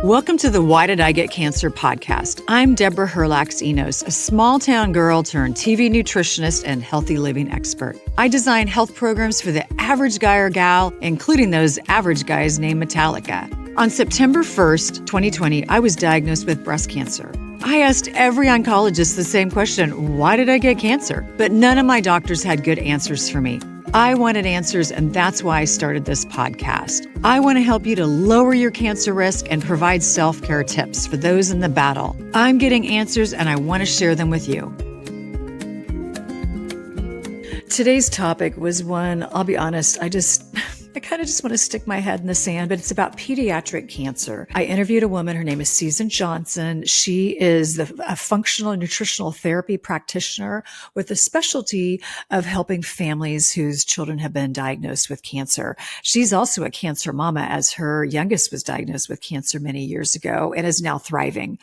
Welcome to the Why Did I Get Cancer podcast. I'm Deborah Herlax-Enos, a small town girl turned TV nutritionist and healthy living expert. I design health programs for the average guy or gal, including those average guys named Metallica. On September 1st, 2020, I was diagnosed with breast cancer. I asked every oncologist the same question, why did I get cancer? But none of my doctors had good answers for me. I wanted answers, and that's why I started this podcast. I want to help you to lower your cancer risk and provide self-care tips for those in the battle. I'm getting answers, and I want to share them with you. Today's topic was one, I'll be honest, I kind of just want to stick my head in the sand, but it's about pediatric cancer. I interviewed a woman. Her name is Susan Johnson. She is a functional nutritional therapy practitioner with a specialty of helping families whose children have been diagnosed with cancer. She's also a cancer mama, as her youngest was diagnosed with cancer many years ago and is now thriving.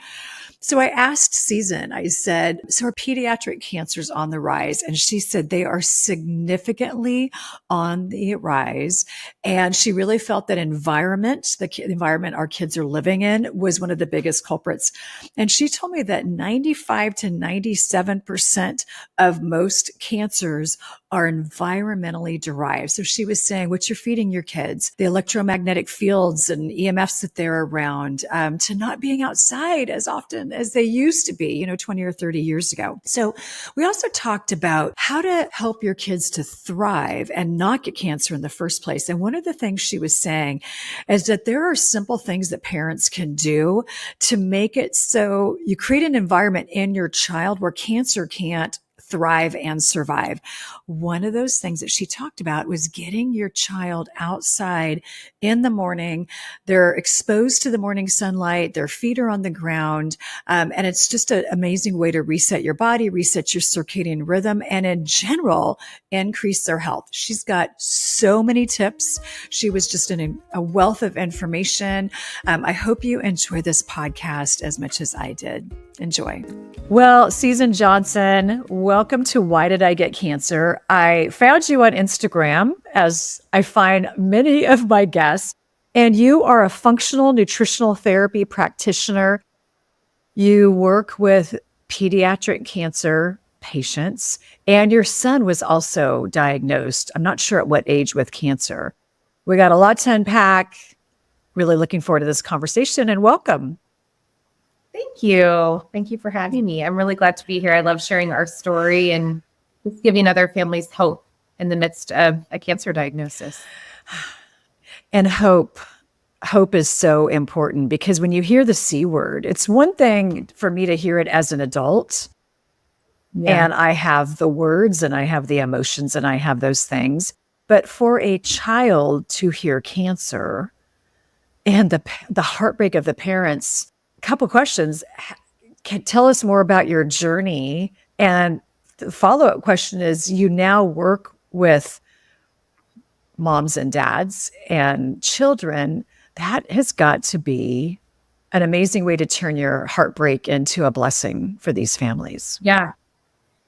So I asked Susan, I said, so are pediatric cancers on the rise? And she said they are significantly on the rise. And she really felt that the environment our kids are living in was one of the biggest culprits. And she told me that 95 to 97% of most cancers are environmentally derived. So she was saying what you're feeding your kids, the electromagnetic fields and EMFs that they're around, to not being outside as often as they used to be, 20 or 30 years ago. So we also talked about how to help your kids to thrive and not get cancer in the first place. And one of the things she was saying is that there are simple things that parents can do to make it so you create an environment in your child where cancer can't thrive and survive. One of those things that she talked about was getting your child outside in the morning. They're exposed to the morning sunlight. Their feet are on the ground. And it's just an amazing way to reset your body, reset your circadian rhythm, and in general, increase their health. She's got so many tips. She was just a wealth of information. I hope you enjoy this podcast as much as I did. Enjoy. Well, Susan Johnson, welcome to Why Did I Get Cancer? I found you on Instagram, as I find many of my guests, and you are a functional nutritional therapy practitioner. You work with pediatric cancer patients, and your son was also diagnosed, I'm not sure at what age, with cancer. We got a lot to unpack. Really looking forward to this conversation, and welcome. Thank you. Thank you for having me. I'm really glad to be here. I love sharing our story and just giving other families hope in the midst of a cancer diagnosis. And hope is so important, because when you hear the C word, it's one thing for me to hear it as an adult. Yeah. And I have the words and I have the emotions and I have those things. But for a child to hear cancer and the heartbreak of the parents, couple questions. Tell us more about your journey. And the follow-up question is, you now work with moms and dads and children. That has got to be an amazing way to turn your heartbreak into a blessing for these families. Yeah,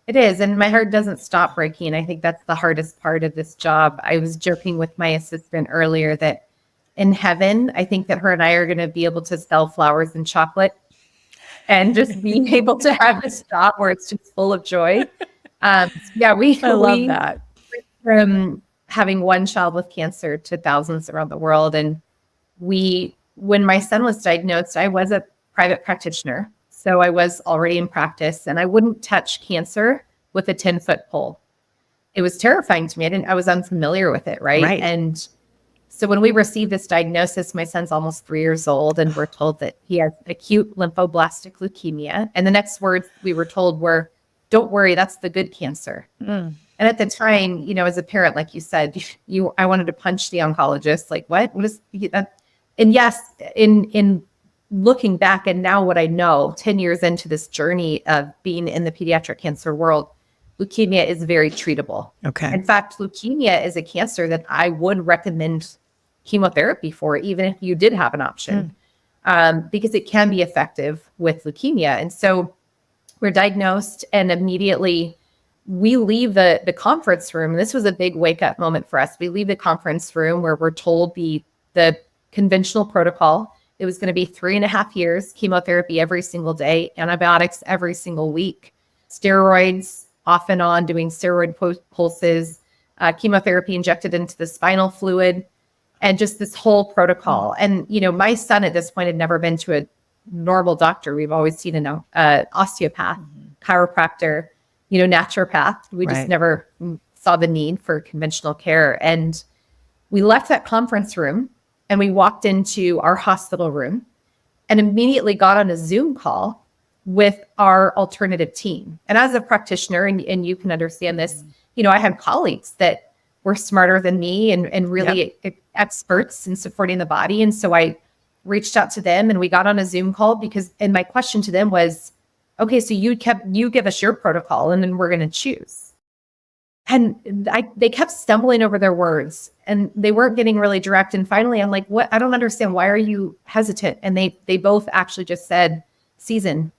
it is. And my heart doesn't stop breaking. I think that's the hardest part of this job. I was joking with my assistant earlier that in heaven, I think that her and I are going to be able to sell flowers and chocolate and just being able to have this job where it's just full of joy. I love that. From having one child with cancer to thousands around the world. And when my son was diagnosed, I was a private practitioner. So I was already in practice, and I wouldn't touch cancer with a 10-foot pole. It was terrifying to me. I was unfamiliar with it. Right. And so when we received this diagnosis, my son's almost 3 years old, and we're told that he has acute lymphoblastic leukemia. And the next words we were told were, don't worry, that's the good cancer. And at the time, as a parent, like you said, I wanted to punch the oncologist. Like, what is that? And yes, in looking back and now what I know, 10 years into this journey of being in the pediatric cancer world, leukemia is very treatable. Okay. In fact, leukemia is a cancer that I would recommend chemotherapy for, even if you did have an option, because it can be effective with leukemia. And so we're diagnosed, and immediately we leave the conference room. This was a big wake up moment for us. We leave the conference room where we're told the conventional protocol it was going to be 3.5 years, chemotherapy every single day, antibiotics every single week, steroids off and on, doing steroid pulses, chemotherapy injected into the spinal fluid, and just this whole protocol. And, my son at this point had never been to a normal doctor. We've always seen an osteopath, chiropractor, naturopath. We just never saw the need for conventional care. And we left that conference room and we walked into our hospital room and immediately got on a Zoom call with our alternative team. And as a practitioner, and you can understand this, I had colleagues that were smarter than me and really experts in supporting the body. And so I reached out to them and we got on a Zoom call and my question to them was, okay, so you give us your protocol and then we're going to choose. And they kept stumbling over their words and they weren't getting really direct. And finally, I'm like, what? I don't understand. Why are you hesitant? And they both actually just said, Season,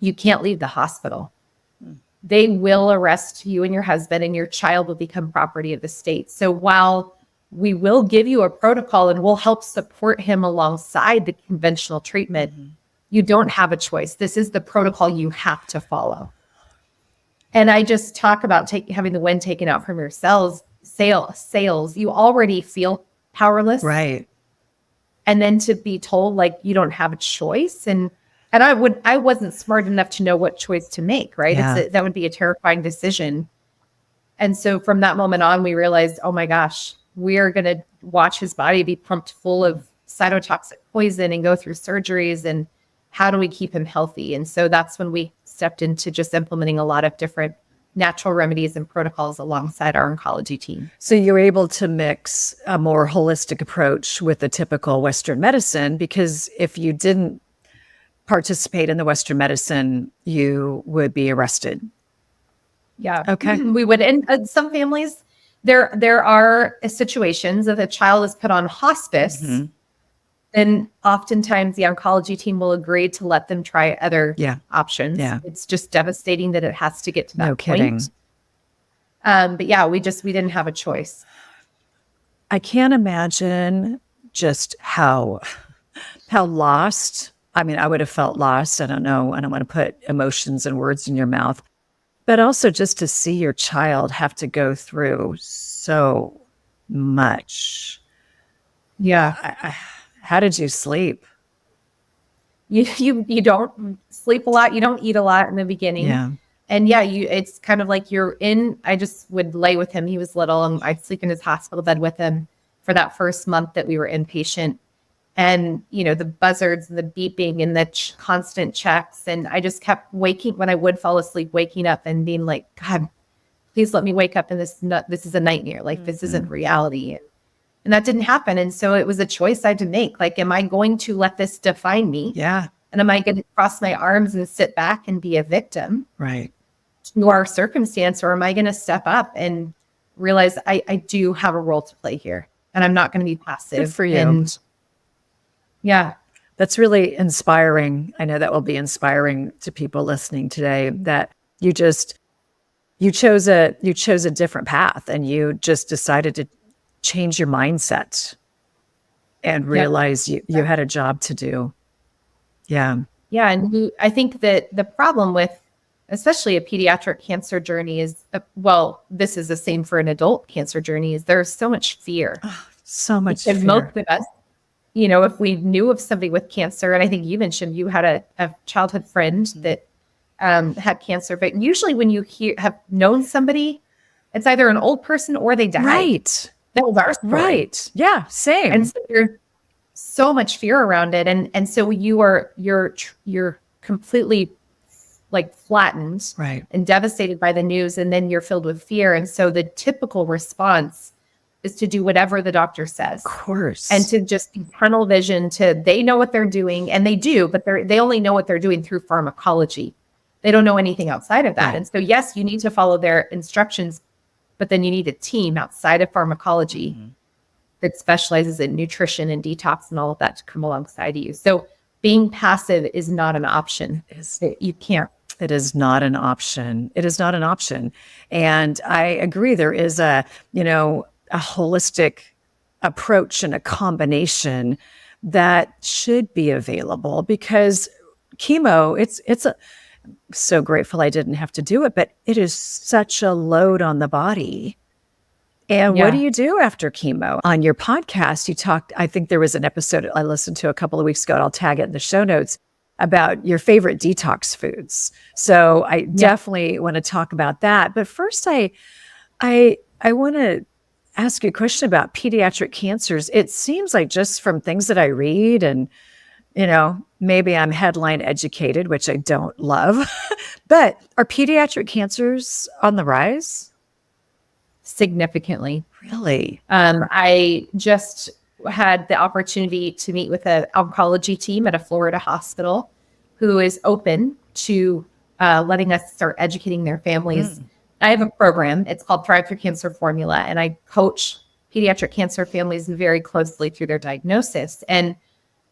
you can't leave the hospital. They will arrest you and your husband and your child will become property of the state. So while we will give you a protocol and we'll help support him alongside the conventional treatment, you don't have a choice. This is the protocol you have to follow. And I just talk about having the wind taken out from your sales. You already feel powerless. Right. And then to be told like you don't have a choice. And I wasn't smart enough to know what choice to make, right? Yeah. That would be a terrifying decision. And so from that moment on, we realized, oh my gosh, we are going to watch his body be pumped full of cytotoxic poison and go through surgeries. And how do we keep him healthy? And so that's when we stepped into just implementing a lot of different natural remedies and protocols alongside our oncology team. So you're able to mix a more holistic approach with the typical Western medicine, because if you didn't participate in the Western medicine, you would be arrested. Yeah. Okay. We would, in some families, there are situations if a child is put on hospice, then oftentimes the oncology team will agree to let them try other options. Yeah. It's just devastating that it has to get to that point. Kidding. But yeah, we didn't have a choice. I can't imagine just how lost. I mean, I would have felt lost. I don't know. I don't want to put emotions and words in your mouth, but also just to see your child have to go through so much. Yeah. How did you sleep? You don't sleep a lot. You don't eat a lot in the beginning. Yeah. And it's kind of like I just would lay with him. He was little and I'd sleep in his hospital bed with him for that first month that we were inpatient. And, the buzzards and the beeping and the constant checks. And I just kept when I would fall asleep, waking up and being like, God, please let me wake up. And this is a nightmare. Like, this isn't reality. And that didn't happen. And so it was a choice I had to make. Like, am I going to let this define me? Yeah. And am I going to cross my arms and sit back and be a victim? Right. To our circumstance, or am I going to step up and realize I do have a role to play here and I'm not going to be passive? Good for you. And yeah. That's really inspiring. I know that will be inspiring to people listening today, that you chose a different path and you just decided to change your mindset and realize you had a job to do. Yeah. Yeah. And I think that the problem with especially a pediatric cancer journey is, this is the same for an adult cancer journey, is there's so much fear. Oh, so much fear. Most of us, if we knew of somebody with cancer, and I think you mentioned you had a childhood friend that had cancer, but usually when you have known somebody, it's either an old person or they died. Right. That was our story. Right. Yeah. Same. And so there's so much fear around it. And so you're completely like flattened and devastated by the news. And then you're filled with fear. And so the typical response is to do whatever the doctor says. Of course. And to just be tunnel vision they know what they're doing, and they do, but they only know what they're doing through pharmacology. They don't know anything outside of that. Right. And so, yes, you need to follow their instructions, but then you need a team outside of pharmacology that specializes in nutrition and detox and all of that to come alongside you. So being passive is not an option. You can't. It is not an option. It is not an option. And I agree. There is a holistic approach and a combination, that should be available, because chemo, so grateful I didn't have to do it, but it is such a load on the body. And what do Yeah. you do after chemo? On your podcast, you talked, I think there was an episode I listened to a couple of weeks ago, and I'll tag it in the show notes, about your favorite detox foods. So I Yeah. definitely want to talk about that. But first, I want to ask you a question about pediatric cancers. It seems like, just from things that I read, and maybe I'm headline educated, which I don't love, but are pediatric cancers on the rise? Significantly. Really? I just had the opportunity to meet with an oncology team at a Florida hospital who is open to letting us start educating their families. I have a program. It's called Thrive Through Cancer Formula, and I coach pediatric cancer families very closely through their diagnosis. And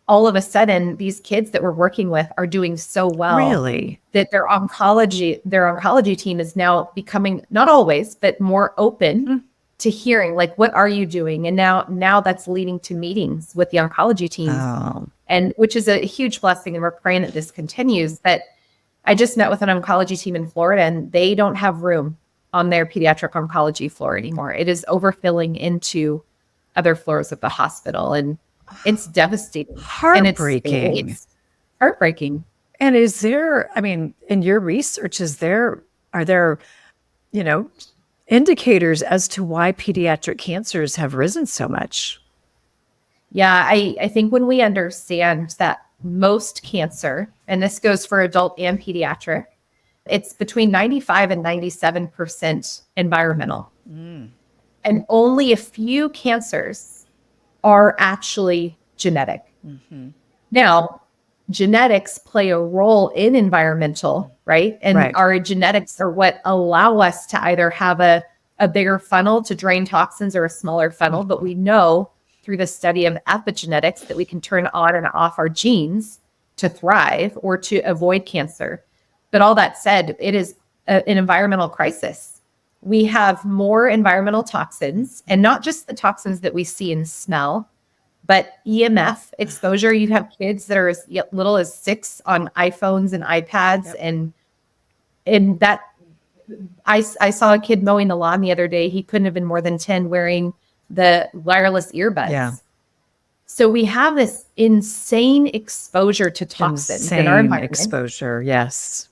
all of a sudden, these kids that we're working with are doing so well Really? that their oncology team is now becoming, not always, but more open to hearing, like, what are you doing? And now that's leading to meetings with the oncology teams, and which is a huge blessing. And we're praying that this continues. But I just met with an oncology team in Florida, and they don't have room on their pediatric oncology floor anymore. It is overfilling into other floors of the hospital, and it's devastating. Heartbreaking. And it's heartbreaking. And is there, I mean, in your research, are there, indicators as to why pediatric cancers have risen so much? Yeah, I think when we understand that most cancer, and this goes for adult and pediatric, it's between 95 and 97% environmental. And only a few cancers are actually genetic. Now, genetics play a role in environmental, right? And Right. our genetics are what allow us to either have a bigger funnel to drain toxins or a smaller funnel. But we know through the study of epigenetics that we can turn on and off our genes to thrive or to avoid cancer. But all that said, it is an environmental crisis. We have more environmental toxins, and not just the toxins that we see and smell, but EMF exposure. You have kids that are as little as 6 on iPhones and iPads. Yep. And that I saw a kid mowing the lawn the other day. He couldn't have been more than 10 wearing the wireless earbuds. Yeah. So we have this insane exposure to toxins in our Insane environment. exposure. Yes.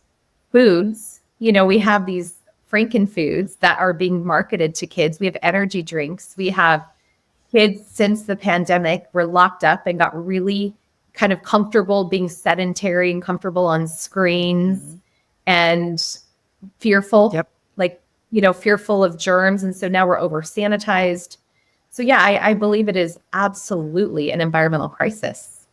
Foods, we have these Franken foods that are being marketed to kids. We have energy drinks. We have kids, since the pandemic, were locked up and got really kind of comfortable being sedentary and comfortable on screens and fearful, fearful of germs. And so now we're over sanitized. So yeah, I believe it is absolutely an environmental crisis.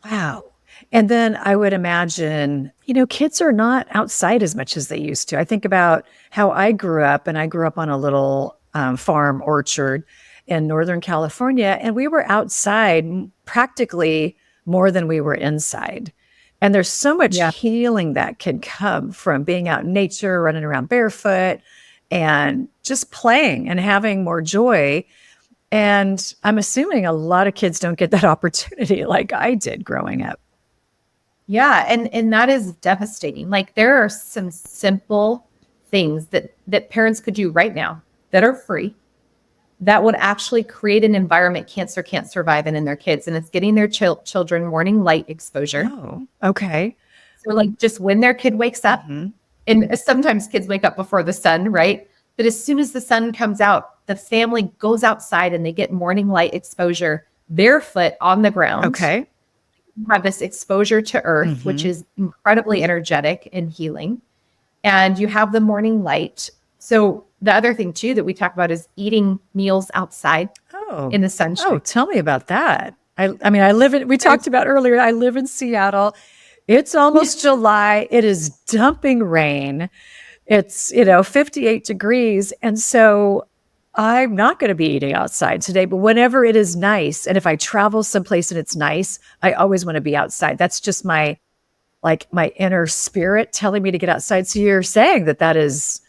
Wow. And then I would imagine, kids are not outside as much as they used to. I think about how I grew up, and I grew up on a little farm orchard in Northern California, and we were outside practically more than we were inside. And there's so much healing that can come from being out in nature, running around barefoot, and just playing and having more joy. And I'm assuming a lot of kids don't get that opportunity like I did growing up. Yeah, and that is devastating. Like, there are some simple things that parents could do right now that are free, that would actually create an environment cancer can't survive in their kids. And it's getting their children morning light exposure. Oh, okay. So, like, just when their kid wakes up, and sometimes kids wake up before the sun, right? But as soon as the sun comes out, the family goes outside and they get morning light exposure barefoot on the ground. Okay. Have this exposure to earth, which is incredibly energetic and healing. And you have the morning light. So the other thing too that we talk about is eating meals outside in the sunshine. Oh, tell me about that. I mean, we talked about earlier, I live in Seattle. It's almost July. It is dumping rain. It's, 58 degrees. And so I'm not going to be eating outside today, but whenever it is nice, and if I travel someplace and it's nice, I always want to be outside. That's just my inner spirit telling me to get outside. So you're saying that is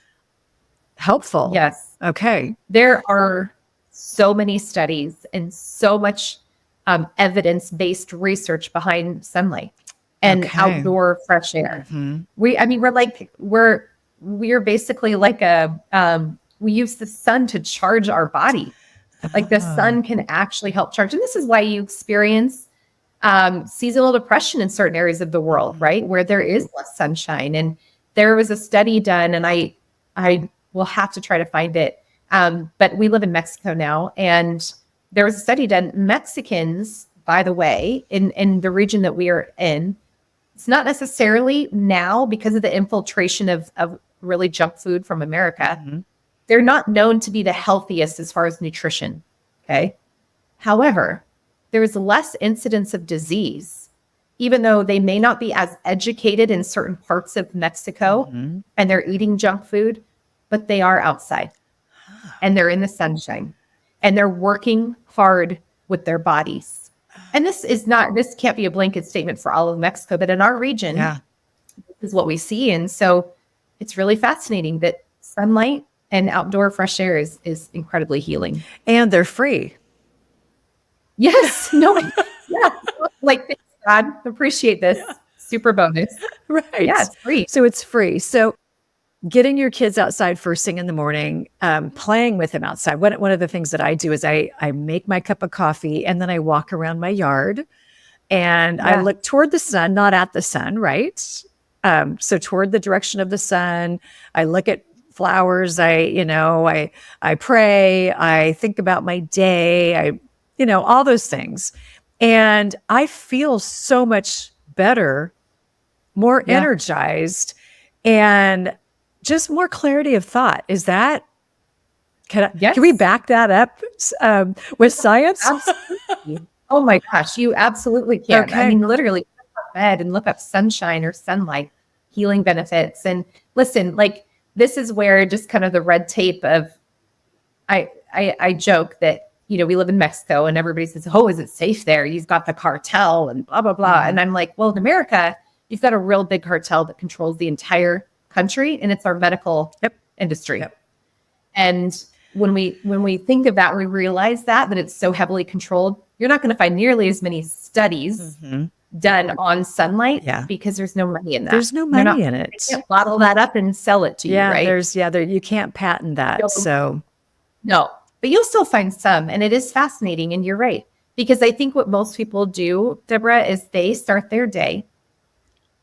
helpful. Yes. Okay. There are so many studies and so much evidence-based research behind sunlight and Okay. outdoor fresh air. We're basically like we use the sun to charge our body. Like the sun can actually help charge. And this is why you experience seasonal depression in certain areas of the world, right? Where there is less sunshine. And there was a study done, and I will have to try to find it. But we live in Mexico now, and there was a study done. Mexicans, by the way, in the region that we are in, it's not necessarily now because of the infiltration of really junk food from America. They're not known to be the healthiest as far as nutrition. Okay. However, there's less incidence of disease, even though they may not be as educated in certain parts of Mexico and they're eating junk food, but they are outside and they're in the sunshine and they're working hard with their bodies. And this can't be a blanket statement for all of Mexico, but in our region, this is what we see. And so it's really fascinating that sunlight and outdoor fresh air is incredibly healing. And they're free. Yes. No. Yeah. Like, thanks, God. Appreciate this. Super bonus. Right. Yeah, it's free. So it's free. So getting your kids outside first thing in the morning, playing with them outside. One of the things that I do is I make my cup of coffee and then I walk around my yard and I look toward the sun, not at the sun, right? So toward the direction of the sun. I look at flowers. I pray. I think about my day. All those things. And I feel so much better, more energized, and just more clarity of thought. Is that, can we back that up with science? Absolutely. Oh my gosh, you absolutely can. Okay. I mean, literally get out of bed and look up sunshine or sunlight, healing benefits. And listen, like, this is where just kind of the red tape of, I joke that, we live in Mexico and everybody says, oh, is it safe there? You've got the cartel and blah, blah, blah. And I'm like, well, in America, you've got a real big cartel that controls the entire country, and it's our medical industry. And when we think of that, we realize that it's so heavily controlled. You're not going to find nearly as many studies done on sunlight because there's no money in that. There's no money in it. They can't bottle that up and sell it to you, right? You can't patent that. So no, but you'll still find some, and it is fascinating. And you're right, because I think what most people do, Deborah, is they start their day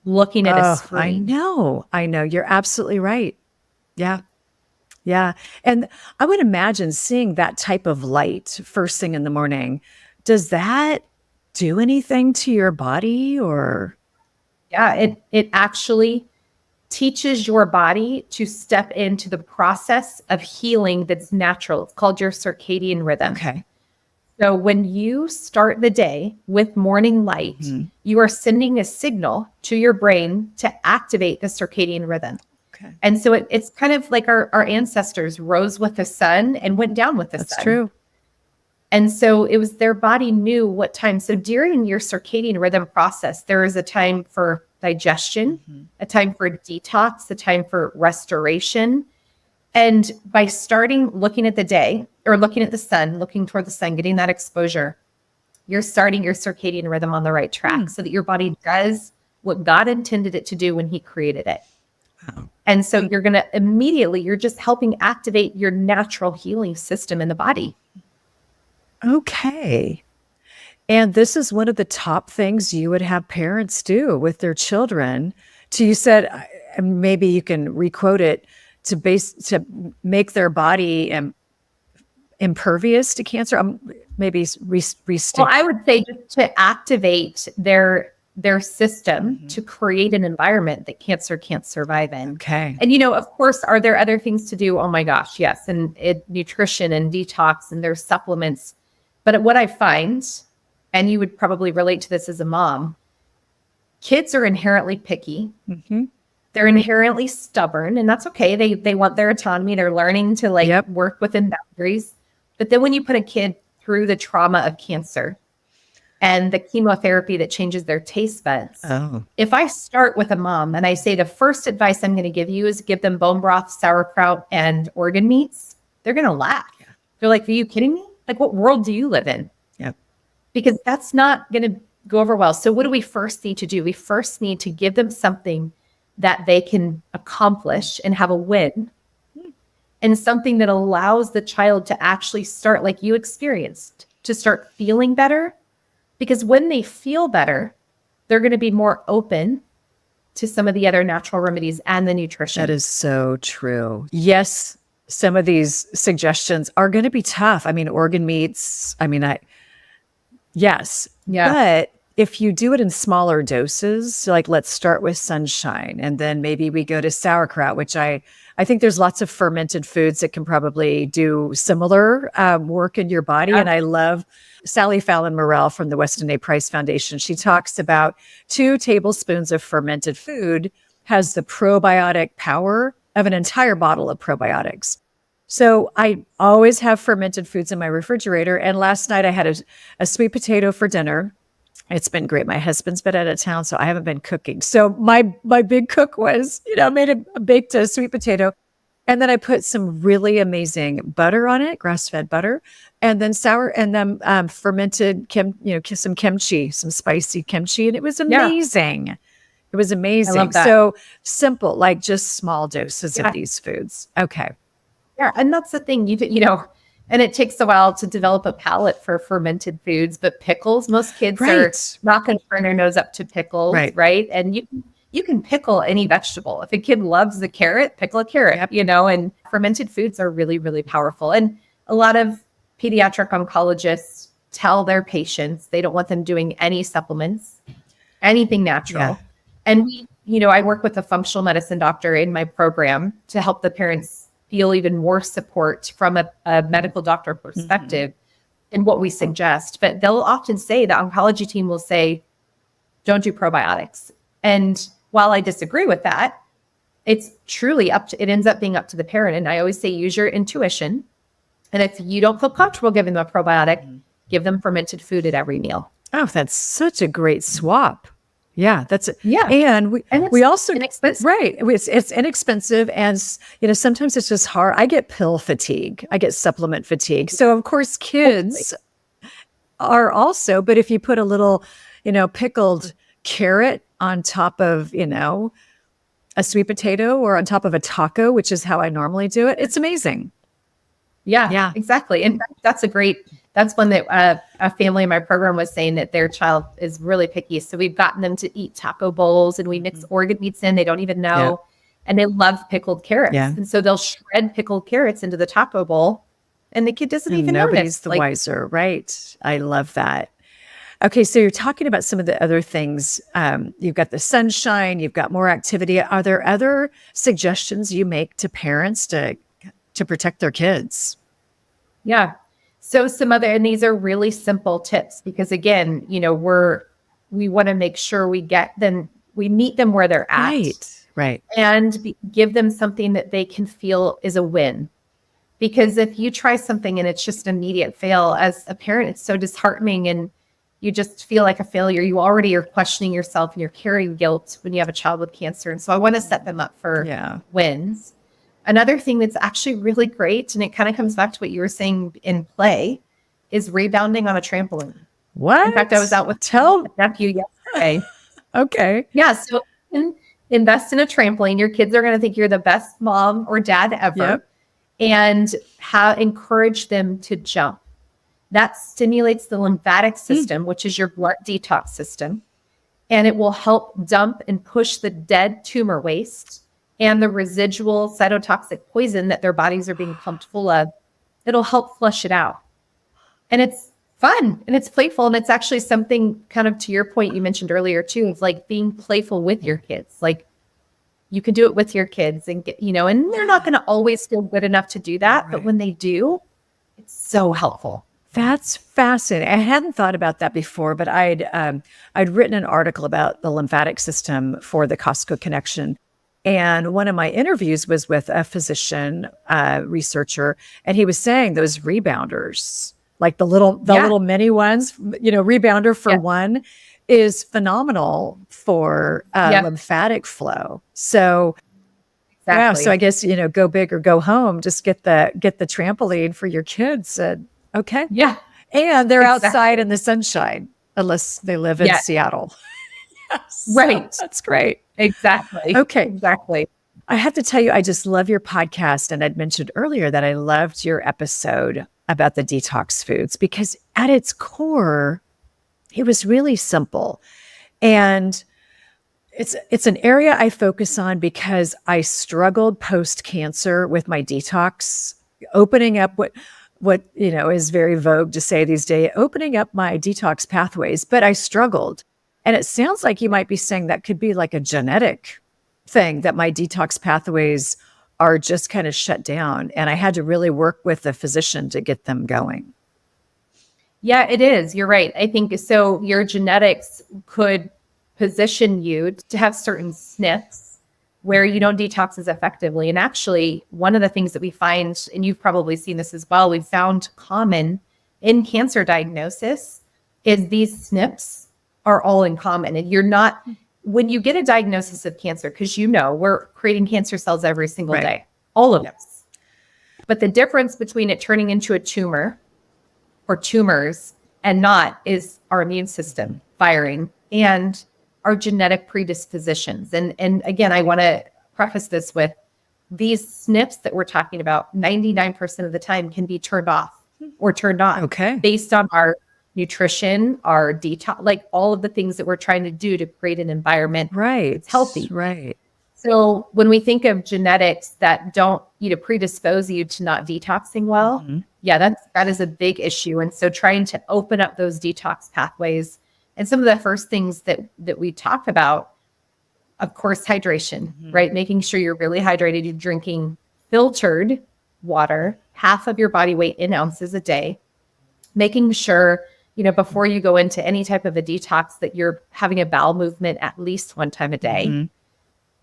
looking at a screen. I know. You're absolutely right. Yeah. Yeah. And I would imagine seeing that type of light first thing in the morning, does that do anything to your body or? Yeah, it actually teaches your body to step into the process of healing that's natural. It's called your circadian rhythm. Okay. So when you start the day with morning light, you are sending a signal to your brain to activate the circadian rhythm. Okay. And so it's kind of like our ancestors rose with the sun and went down with the sun. That's true. And so it was their body knew what time. So during your circadian rhythm process, there is a time for digestion, a time for detox, a time for restoration. And by starting looking at the day or looking at the sun, looking toward the sun, getting that exposure, you're starting your circadian rhythm on the right track so that your body does what God intended it to do when he created it. Wow. And so you're just helping activate your natural healing system in the body. Okay. And this is one of the top things you would have parents do with their children. You said, maybe you can requote it, to make their body impervious to cancer. Maybe restate. Well, I would say just to activate their system to create an environment that cancer can't survive in. Okay. And, of course, are there other things to do? Oh my gosh, yes. And nutrition and detox, and there's supplements. But what I find, and you would probably relate to this as a mom, kids are inherently picky. They're inherently stubborn, and that's okay. They want their autonomy. They're learning to work within boundaries. But then when you put a kid through the trauma of cancer and the chemotherapy that changes their taste buds, if I start with a mom and I say the first advice I'm going to give you is give them bone broth, sauerkraut, and organ meats, they're going to laugh. They're like, are you kidding me? Like, what world do you live in? Yep. because that's not going to go over well. So what do we first need to do? We first need to give them something that they can accomplish and have a win, and something that allows the child to actually start, like you experienced, to start feeling better. Because when they feel better, they're going to be more open to some of the other natural remedies and the nutrition. That is so true. Yes, some of these suggestions are going to be tough. I mean, organ meats, yes. Yeah. But if you do it in smaller doses, like let's start with sunshine, and then maybe we go to sauerkraut, which I think there's lots of fermented foods that can probably do similar work in your body. Yeah. And I love Sally Fallon Morell from the Weston A. Price Foundation. She talks about 2 tablespoons of fermented food has the probiotic power of an entire bottle of probiotics. So I always have fermented foods in my refrigerator. And last night I had a sweet potato for dinner. It's been great. My husband's been out of town, so I haven't been cooking. So my big cook was, I made a baked sweet potato, and then I put some really amazing butter on it, grass-fed butter, and then fermented some kimchi, some spicy kimchi, and it was amazing. Yeah. It was amazing. I love that. So simple, like just small doses of these foods. Okay. Yeah, and that's the thing, and it takes a while to develop a palate for fermented foods, but pickles, most kids are not going to turn their nose up to pickles, right? And you can pickle any vegetable. If a kid loves the carrot, pickle a carrot, and fermented foods are really, really powerful. And a lot of pediatric oncologists tell their patients they don't want them doing any supplements, anything natural. Yeah. And I work with a functional medicine doctor in my program to help the parents feel even more support from a medical doctor perspective in what we suggest. But they'll often say, the oncology team will say, don't do probiotics. And while I disagree with that, it's truly it ends up being up to the parent. And I always say, use your intuition. And if you don't feel comfortable giving them a probiotic, give them fermented food at every meal. Oh, that's such a great swap. Yeah, that's it. Yeah. And we also, inexpensive. Right. It's inexpensive. And, sometimes it's just hard. I get pill fatigue. I get supplement fatigue. So of course kids are also, but if you put a little, pickled carrot on top of, a sweet potato or on top of a taco, which is how I normally do it, it's amazing. Yeah, exactly. And that's one that a family in my program was saying that their child is really picky. So we've gotten them to eat taco bowls, and we mix organ meats in. They don't even know. Yeah. And they love pickled carrots. Yeah. And so they'll shred pickled carrots into the taco bowl, and the kid doesn't even notice. Nobody's the wiser, right? I love that. Okay, so you're talking about some of the other things. You've got the sunshine, you've got more activity. Are there other suggestions you make to parents to protect their kids? Yeah. So and these are really simple tips, because again, we want to make sure we meet them where they're at. Right. And give them something that they can feel is a win. Because if you try something and it's just an immediate fail, as a parent, it's so disheartening, and you just feel like a failure. You already are questioning yourself, and you're carrying guilt when you have a child with cancer. And so I want to set them up for wins. Another thing that's actually really great, and it kind of comes back to what you were saying in play, is rebounding on a trampoline. What? In fact, I was out with my nephew yesterday. Okay. Yeah. So invest in a trampoline. Your kids are going to think you're the best mom or dad ever. And encourage them to jump. That stimulates the lymphatic system, which is your blood detox system. And it will help dump and push the dead tumor waste and the residual cytotoxic poison that their bodies are being pumped full of. It'll help flush it out. And it's fun and it's playful. And it's actually something, kind of to your point you mentioned earlier too, of like being playful with your kids. Like, you can do it with your kids and and they're not going to always feel good enough to do that. Right. But when they do, it's so helpful. That's fascinating. I hadn't thought about that before, but I'd written an article about the lymphatic system for the Costco Connection. And one of my interviews was with a physician, researcher, and he was saying those rebounders, like the little mini ones, rebounder for one is phenomenal for lymphatic flow. So, so I guess, go big or go home. Just get the trampoline for your kids. Okay. Yeah. And they're Exactly. outside in the sunshine, unless they live in Seattle. Yes. Right. That's great. Exactly. Okay. Exactly. I have to tell you, I just love your podcast. And I'd mentioned earlier that I loved your episode about the detox foods because at its core, it was really simple. And it's an area I focus on because I struggled post-cancer with my detox, opening up what is very vogue to say these days, opening up my detox pathways, but I struggled. And it sounds like you might be saying that could be like a genetic thing, that my detox pathways are just kind of shut down. And I had to really work with a physician to get them going. Yeah, it is. You're right. I think so. Your genetics could position you to have certain SNPs where you don't detox as effectively. And actually, one of the things that we find, and you've probably seen this as well, we've found common in cancer diagnosis is these SNPs are all in common. And you're not, when you get a diagnosis of cancer, because we're creating cancer cells every single day, all of us. But the difference between it turning into a tumor or tumors and not is our immune system firing and our genetic predispositions. And again, I want to preface this with these SNPs that we're talking about, 99% of the time can be turned off or turned on based on our nutrition, our detox, like all of the things that we're trying to do to create an environment that's healthy. Right. So when we think of genetics that don't, predispose you to not detoxing well, that is a big issue. And so trying to open up those detox pathways, and some of the first things that we talk about, of course, hydration, right? Making sure you're really hydrated. You're drinking filtered water, half of your body weight in ounces a day. Making sure, before you go into any type of a detox, that you're having a bowel movement at least one time a day.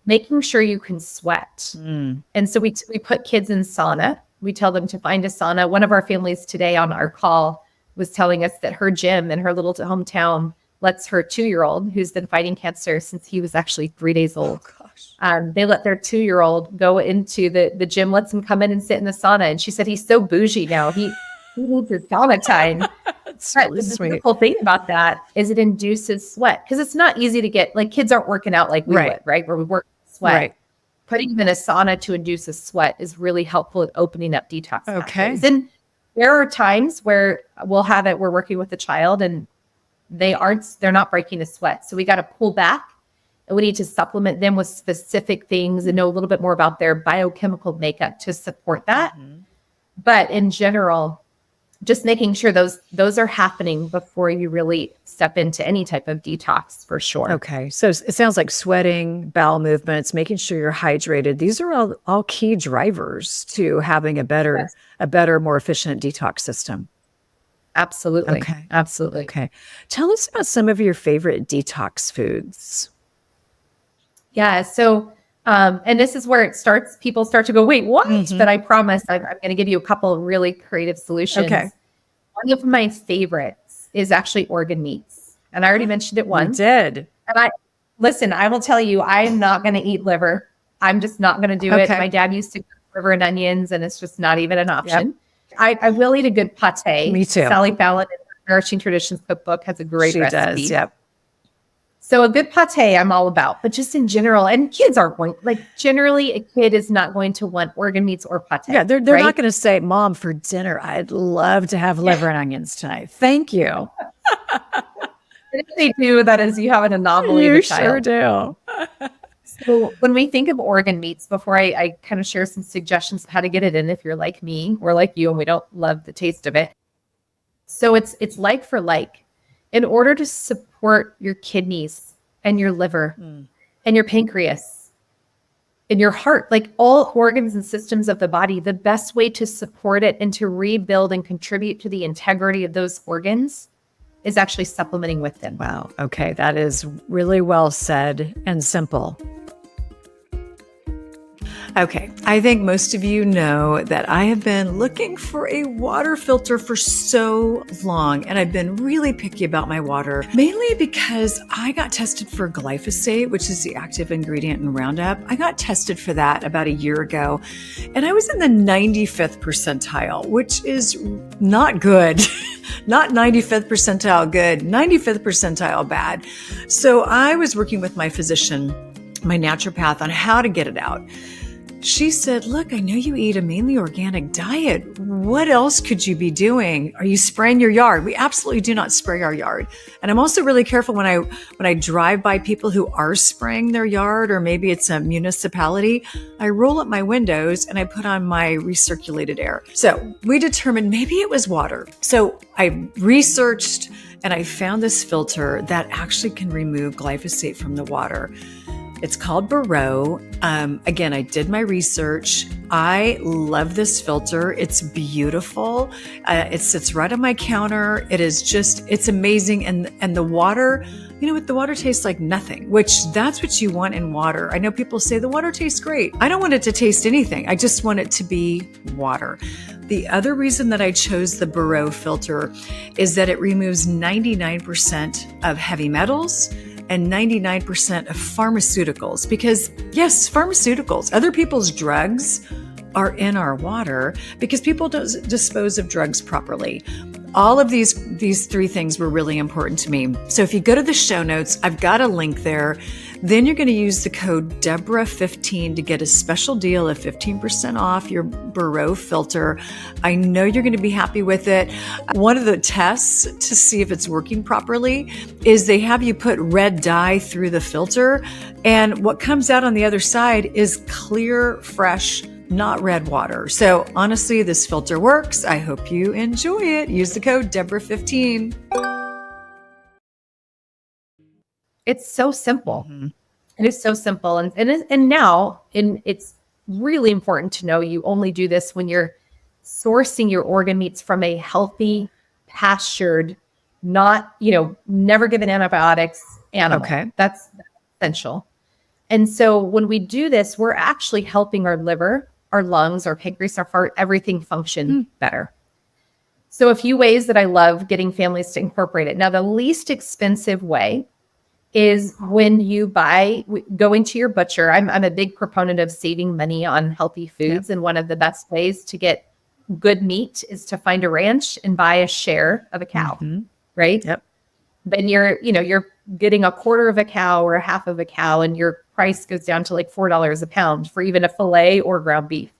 Making sure you can sweat. And so we put kids in sauna. We tell them to find a sauna. One of our families today on our call was telling us that her gym in her little hometown lets her 2-year-old, who's been fighting cancer since he was actually 3 days old. They let their 2-year-old go into the gym, lets him come in and sit in the sauna. And she said, he's so bougie now. He needs his sauna time. That's really the sweet. beautiful thing about that is it induces sweat, because it's not easy to get, like, kids aren't working out like we would, right? Where we work sweat. Right. Putting them in a sauna to induce a sweat is really helpful at opening up detox pathways. And there are times where we're working with a child and they're not breaking a sweat. So we got to pull back and we need to supplement them with specific things and know a little bit more about their biochemical makeup to support that. But in general, just making sure those are happening before you really step into any type of detox, for sure. Okay. So it sounds like sweating, bowel movements, making sure you're hydrated. These are all key drivers to having a better, more efficient detox system. Absolutely. Okay. Absolutely. Okay. Tell us about some of your favorite detox foods. Yeah. So, and this is where people start to go, wait, what? But I promise I'm going to give you a couple of really creative solutions. Okay. One of my favorites is actually organ meats. And I already mentioned it once. You did. And I will tell you, I am not going to eat liver. I'm just not going to do it. My dad used to cook liver and onions, and it's just not even an option. I will eat a good pate. Me too. Sally Fallon in her Nourishing Traditions cookbook has a great recipe. She does, yep. So a good pate I'm all about, but just in general, and kids aren't going, generally a kid is not going to want organ meats or pate. Yeah, they're not going to say, Mom, for dinner, I'd love to have liver and onions tonight. Thank you. If they do, that is, you have an anomaly. You sure do. So when we think of organ meats, before I kind of share some suggestions of how to get it in, if you're like me or like you and we don't love the taste of it. So it's like for like. In order to support your kidneys and your liver and your pancreas and your heart, like all organs and systems of the body, the best way to support it and to rebuild and contribute to the integrity of those organs is actually supplementing with them. Wow. Okay. That is really well said and simple. Okay, I think most of you know that I have been looking for a water filter for so long, and I've been really picky about my water, mainly because I got tested for glyphosate, which is the active ingredient in Roundup. I got tested for that about a year ago, and I was in the 95th percentile, which is not good. Not 95th percentile good, 95th percentile bad. So I was working with my physician, my naturopath, on how to get it out. She said, look, I know you eat a mainly organic diet. What else could you be doing? Are you spraying your yard? We absolutely do not spray our yard. And I'm also really careful when I drive by people who are spraying their yard, or maybe it's a municipality, I roll up my windows and I put on my recirculated air. So we determined maybe it was water. So I researched and I found this filter that actually can remove glyphosate from the water. It's called Barreau. Again, I did my research. I love this filter. It's beautiful. It sits right on my counter. It's amazing. And the water, you know what? The water tastes like nothing, which that's what you want in water. I know people say the water tastes great. I don't want it to taste anything. I just want it to be water. The other reason that I chose the Barreau filter is that it removes 99% of heavy metals and 99% of pharmaceuticals, because yes, pharmaceuticals, other people's drugs are in our water because people don't dispose of drugs properly. All of these three things were really important to me. So if you go to the show notes, I've got a link there. Then you're going to use the code Deborah15 to get a special deal of 15% off your Barreau filter. I know you're going to be happy with it. One of the tests to see if it's working properly is they have you put red dye through the filter, and what comes out on the other side is clear, fresh, not red water. So honestly, this filter works. I hope you enjoy it. Use the code Deborah15. It's so simple. Mm-hmm. It is so simple. And now it's really important to know you only do this when you're sourcing your organ meats from a healthy, pastured, not, never given antibiotics animal. Okay. That's essential. And so when we do this, we're actually helping our liver, our lungs, our pancreas, our heart, everything function better. So a few ways that I love getting families to incorporate it. Now, the least expensive way is when you go into your butcher. I'm a big proponent of saving money on healthy foods. Yep. And one of the best ways to get good meat is to find a ranch and buy a share of a cow, right? Yep. Then you're getting a quarter of a cow or a half of a cow, and your price goes down to like $4 a pound for even a fillet or ground beef.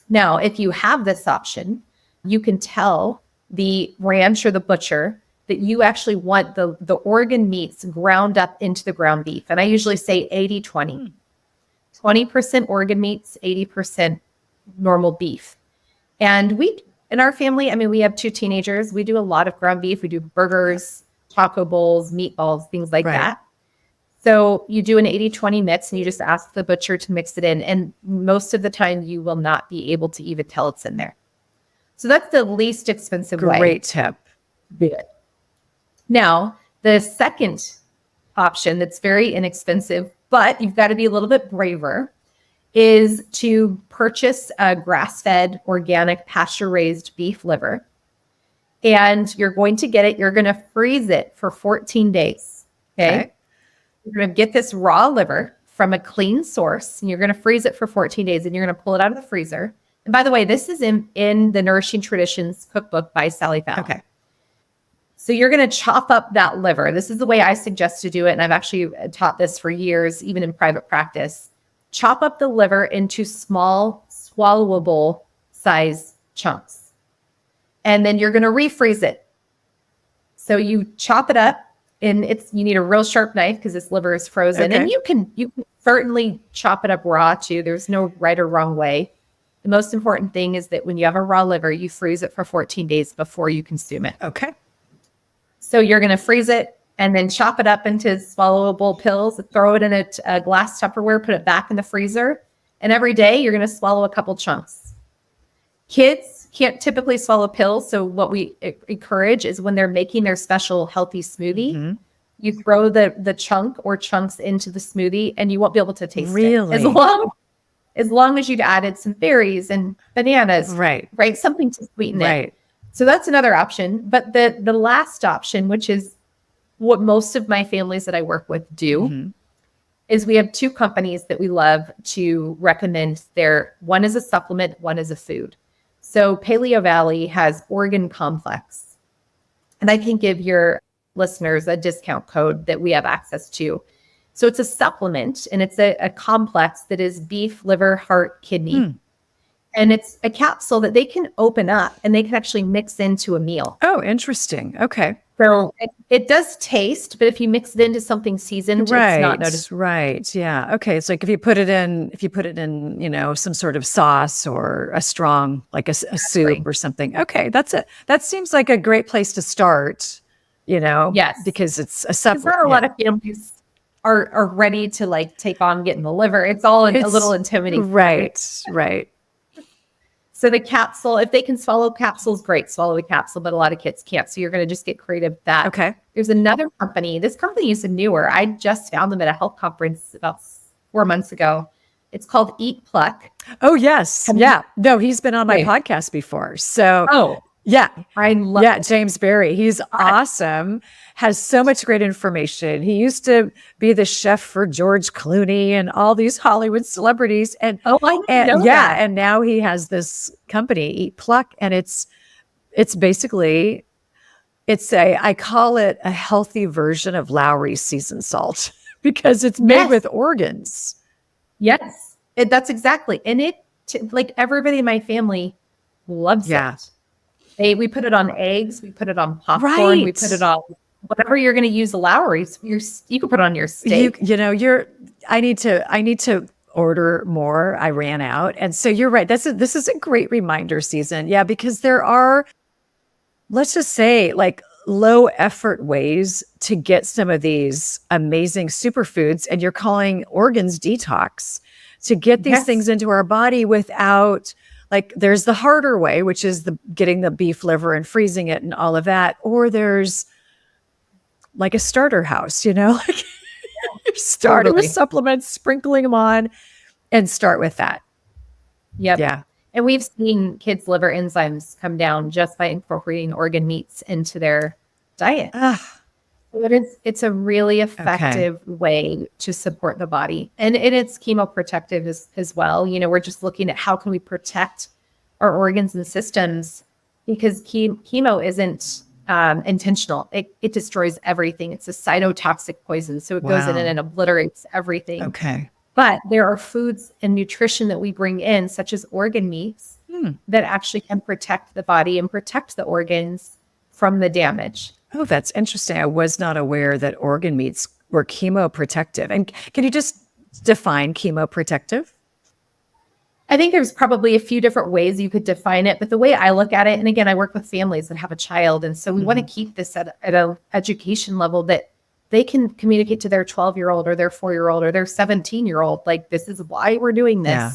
Now, if you have this option, you can tell the ranch or the butcher that you actually want the organ meats ground up into the ground beef. And I usually say 80-20. 20% organ meats, 80% normal beef. And in our family, we have 2 teenagers. We do a lot of ground beef. We do burgers, taco bowls, meatballs, things like that. So you do an 80-20 mix, and you just ask the butcher to mix it in. And most of the time, you will not be able to even tell it's in there. So that's the least expensive way. Great tip. Good. Now, the second option that's very inexpensive, but you've got to be a little bit braver, is to purchase a grass-fed, organic, pasture-raised beef liver. And you're going to get it. You're going to freeze it for 14 days. Okay. You're going to get this raw liver from a clean source, and you're going to freeze it for 14 days, and you're going to pull it out of the freezer. And by the way, this is in the Nourishing Traditions cookbook by Sally Fallon. Okay. So you're going to chop up that liver. This is the way I suggest to do it. And I've actually taught this for years, even in private practice. Chop up the liver into small, swallowable size chunks. And then you're going to refreeze it. So you chop it up, and you need a real sharp knife because this liver is frozen. Okay. And you can certainly chop it up raw too. There's no right or wrong way. The most important thing is that when you have a raw liver, you freeze it for 14 days before you consume it. Okay. So you're going to freeze it and then chop it up into swallowable pills, throw it in a glass Tupperware, put it back in the freezer. And every day you're going to swallow a couple chunks. Kids can't typically swallow pills. So what we encourage is when they're making their special healthy smoothie, you throw the chunk or chunks into the smoothie, and you won't be able to taste it. As long as you'd added some berries and bananas, right? Something to sweeten it. So that's another option. But the last option, which is what most of my families that I work with do, is we have 2 companies that we love to recommend. One is a supplement, one is a food. So Paleo Valley has Organ Complex. And I can give your listeners a discount code that we have access to. So it's a supplement, and it's a complex that is beef, liver, heart, kidney. And it's a capsule that they can open up and they can actually mix into a meal. Oh, interesting. Okay. So it does taste, but if you mix it into something seasoned, it's not noticeable. Right. Yeah. Okay. It's like if you put it in, some sort of sauce or a strong, like a soup or something. Okay. That's it. That seems like a great place to start, Yes. because it's a Because supplement. there are a lot of families are ready to like take on getting the liver. It's all a little intimidating. Right. So the capsule, if they can swallow capsules, great, swallow the capsule, but a lot of kids can't. So you're going to just get creative with that. Okay. There's another company. This company is newer. I just found them at a health conference about 4 months ago. It's called Eat Pluck. Oh, yes. Yeah. No, he's been on my podcast before. So, yeah. I love it. James Berry. He's awesome. Has so much great information. He used to be the chef for George Clooney and all these Hollywood celebrities. And I didn't know that. And now he has this company, Eat Pluck, and it's basically I call it a healthy version of Lowry's seasoned salt because it's made with organs. Yes, that's exactly. And like everybody in my family loves it. We put it on eggs. We put it on popcorn. Right. We put it on whatever you're going to use the Lowry's. You can put it on your steak. I need to order more. I ran out. And so you're right. This is a great reminder season. Yeah, because there are, let's just say, like low effort ways to get some of these amazing superfoods, and you're calling organs detox to get these things into our body without, like, there's the harder way, which is getting the beef liver and freezing it and all of that. Or there's like a starter house, like you're starting with supplements, sprinkling them on, and start with that. Yep. Yeah. And we've seen kids' liver enzymes come down just by incorporating organ meats into their diet. But it's a really effective way to support the body. And it's chemoprotective as well. We're just looking at how can we protect our organs and systems, because chemo isn't intentional. It destroys everything. It's a cytotoxic poison. So it goes in and obliterates everything. Okay. But there are foods and nutrition that we bring in, such as organ meats, that actually can protect the body and protect the organs from the damage. Oh, that's interesting. I was not aware that organ meats were chemoprotective. And can you just define chemoprotective? I think there's probably a few different ways you could define it, but the way I look at it, and again, I work with families that have a child, and so we want to keep this at an education level that they can communicate to their 12-year-old or their 4-year-old or their 17-year-old, like, this is why we're doing this. Yeah.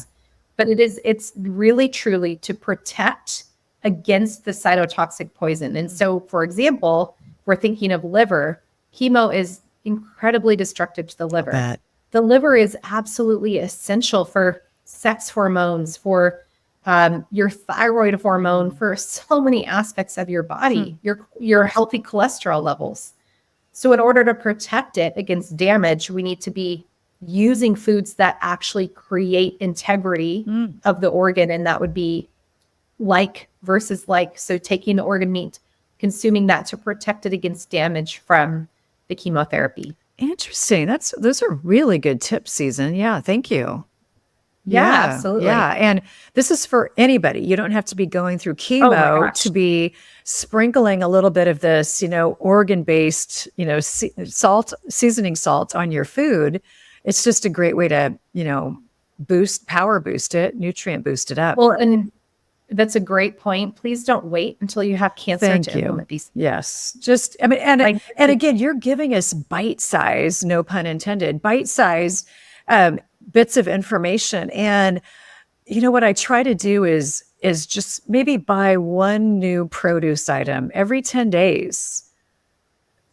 But it's really truly to protect against the cytotoxic poison. And so, for example, we're thinking of liver. Chemo is incredibly destructive to the liver. The liver is absolutely essential for sex hormones, for your thyroid hormone, for so many aspects of your body, your healthy cholesterol levels. So in order to protect it against damage, we need to be using foods that actually create integrity of the organ. And that would be like versus like. So taking the organ meat, consuming that to protect it against damage from the chemotherapy. Interesting. Those are really good tips, Susan. Yeah, thank you. Yeah, absolutely. Yeah. And this is for anybody. You don't have to be going through chemo to be sprinkling a little bit of this, organ-based, seasoning salt on your food. It's just a great way to, power boost it, nutrient boost it up. Well, and that's a great point. Please don't wait until you have cancer to implement these. Yes. And again, you're giving us bite-size, no pun intended, bite-size bits of information. And what I try to do is just maybe buy one new produce item every 10 days.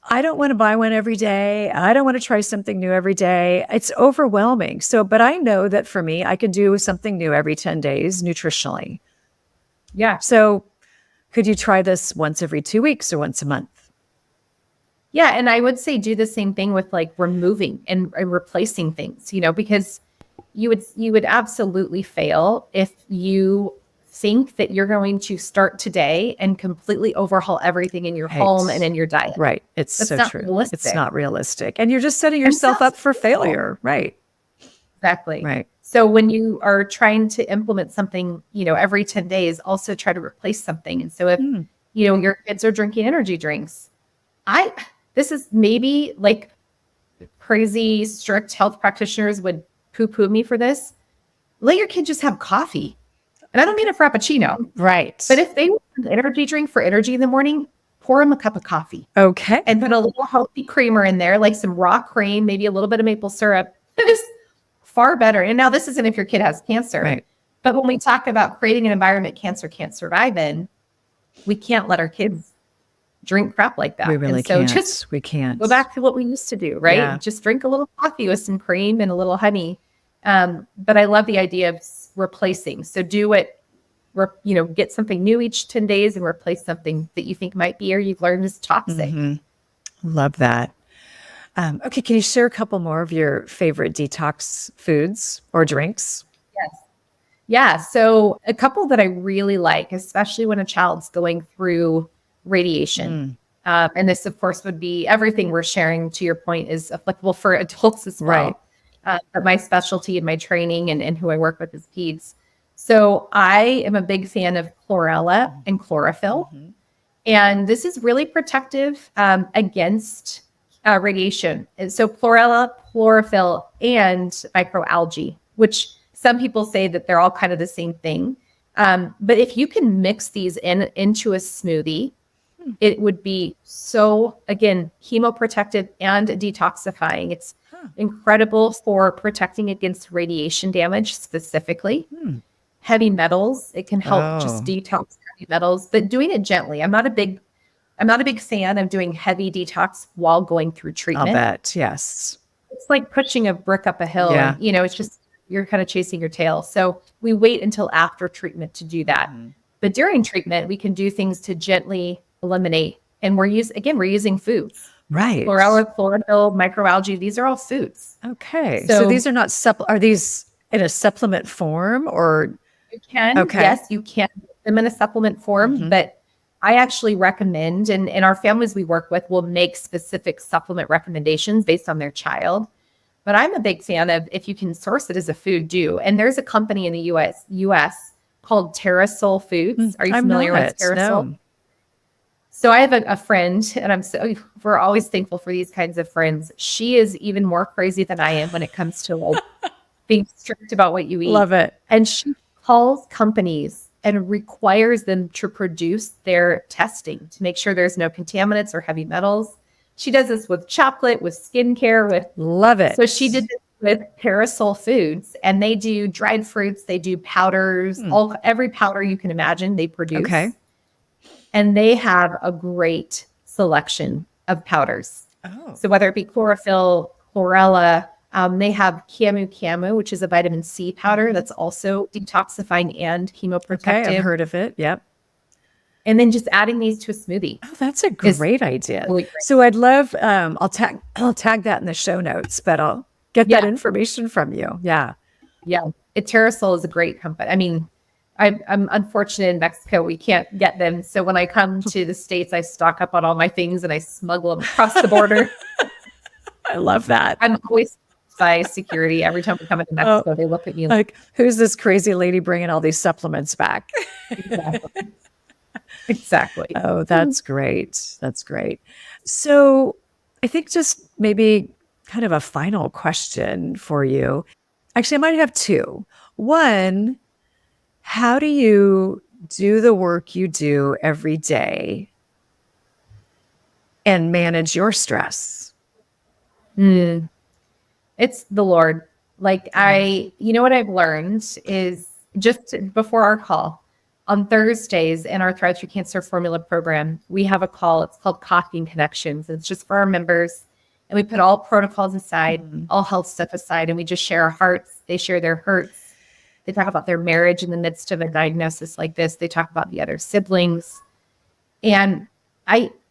I don't want to buy one every day. I don't want to try something new every day. It's overwhelming. But I know that for me, I could do something new every 10 days nutritionally. Yeah. So could you try this once every 2 weeks or once a month? Yeah. And I would say do the same thing with like removing and replacing things, because you would absolutely fail if you think that you're going to start today and completely overhaul everything in your home and in your diet. Right. It's That's so not true. realistic. It's not realistic. And you're just setting And it yourself sounds up for simple. failure. Right. Exactly. Right. So when you are trying to implement something, every 10 days, also try to replace something. And so if, your kids are drinking energy drinks, this is maybe like crazy strict health practitioners would poo-poo me for this. Let your kid just have coffee. And I don't mean a frappuccino. Right. But if they want an energy drink for energy in the morning, pour them a cup of coffee. Okay. And put a little healthy creamer in there, like some raw cream, maybe a little bit of maple syrup. It is far better. And now this isn't if your kid has cancer. Right. But when we talk about creating an environment cancer can't survive in, we can't let our kids drink crap like that. We really and so can't. We can't. Go back to what we used to do, right? Yeah. Just drink a little coffee with some cream and a little honey. But I love the idea of replacing. So do it, get something new each 10 days and replace something that you think might be or you've learned is toxic. Love that. Okay. Can you share a couple more of your favorite detox foods or drinks? Yes. Yeah. So a couple that I really like, especially when a child's going through radiation. And this, of course, would be everything we're sharing, to your point, is applicable for adults as well. Right. But my specialty and my training and who I work with is peds. So I am a big fan of chlorella and chlorophyll. And this is really protective against radiation. And so chlorella, chlorophyll, and microalgae, which some people say that they're all kind of the same thing. But if you can mix these into a smoothie, it would be so, again, chemoprotective and detoxifying. It's incredible for protecting against radiation damage specifically. Heavy metals, it can help just detox heavy metals, but doing it gently. I'm not a big fan of doing heavy detox while going through treatment. I'll bet. Yes. It's like pushing a brick up a hill. Yeah. And, it's just, you're kind of chasing your tail. So we wait until after treatment to do that. But during treatment, we can do things to gently eliminate. And we're using foods. Right. Chlorella, chlorophyll, microalgae, these are all foods. Okay. So these are not are these in a supplement form or? You can. Okay. Yes, you can put them in a supplement form, but I actually recommend, and our families we work with will make specific supplement recommendations based on their child. But I'm a big fan of, if you can source it as a food, do. And there's a company in the US called Terrasoul Foods. Are you familiar with Terrasoul? No. So I have a friend, and we're always thankful for these kinds of friends. She is even more crazy than I am when it comes to like being strict about what you eat. Love it. And she calls companies and requires them to produce their testing to make sure there's no contaminants or heavy metals. She does this with chocolate, with skincare, love it. So she did this with Terrasoul Foods, and they do dried fruits, they do powders, every powder you can imagine they produce. Okay. And they have a great selection of powders. So whether it be chlorophyll, chlorella, they have camu, which is a vitamin C powder that's also detoxifying and chemoprotective. Okay, I've heard of it. Yep. And then just adding these to a smoothie. Oh, that's a great idea. Really great. So I'd love, I'll tag that in the show notes, but I'll get that information from you. Yeah. Yeah. Terrasoul is a great company. I mean, I'm unfortunate in Mexico. We can't get them. So when I come to the States, I stock up on all my things and I smuggle them across the border. I love that. I'm always by security. Every time we come into Mexico, they look at me like, who's this crazy lady bringing all these supplements back? Exactly. Oh, that's great. That's great. So I think just maybe kind of a final question for you. Actually, I might have two. One, how do you do the work you do every day and manage your stress? It's the Lord. Like what I've learned is just before our call on Thursdays in our Thrive Through Cancer Formula program, we have a call. It's called Coffee and Connections. It's just for our members. And we put all protocols aside, all health stuff aside, and we just share our hearts. They share their hurts. They talk about their marriage in the midst of a diagnosis like this. They talk about the other siblings. And